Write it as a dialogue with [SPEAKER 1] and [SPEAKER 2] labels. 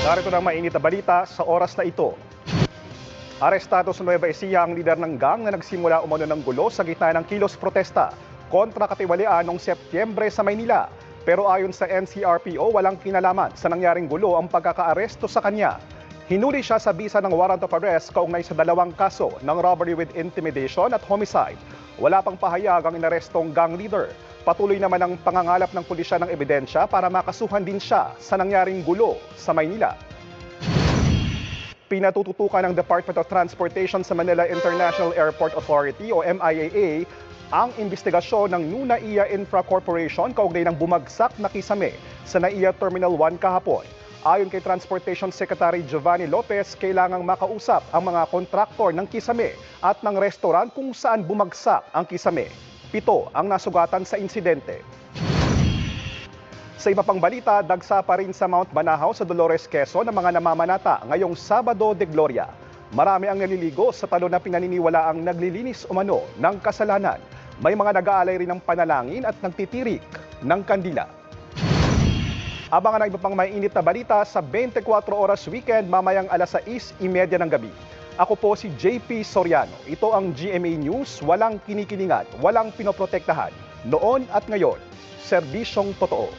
[SPEAKER 1] Narito ng mainit na balita sa oras na ito. Arestado sa Nueva Ecija ang lider ng gang na nagsimula umano ng gulo sa gitna ng kilos protesta kontra katiwalian noong Setyembre sa Maynila. Pero ayon sa NCRPO, walang kinalaman sa nangyaring gulo ang pagkakaaresto sa kanya. Hinuli siya sa bisa ng warrant of arrest kaugnay sa dalawang kaso ng robbery with intimidation at homicide. Wala pang pahayag ang inarestong gang leader. Patuloy naman ang pangangalap ng pulisya ng ebidensya para makasuhan din siya sa nangyaring gulo sa Maynila. Pinatututukan ng Department of Transportation sa Manila International Airport Authority o MIAA ang investigasyon ng New NAIA Infra Corporation kaugnay ng bumagsak na kisame sa NAIA Terminal 1 kahapon. Ayon kay Transportation Secretary Giovanni Lopez, kailangang makausap ang mga kontraktor ng kisame at ng restaurant kung saan bumagsak ang kisame. 7 ang nasugatan sa insidente. Sa iba pang balita, dagsa pa rin sa Mount Banahaw sa Dolores, Quezon ang mga namamanata ngayong Sabado de Gloria. Marami ang naliligo sa talo na pinaniniwala ang naglilinis umano ng kasalanan. May mga nag-aalay rin ng panalangin at nagtitirik ng kandila. Abangan ang iba pang mainit na balita sa 24 Oras Weekend mamayang alas 6:30 ng gabi. Ako po si JP Soriano. Ito ang GMA News, walang kinikilingan, walang pinoprotektahan. Noon at ngayon, serbisyong totoo.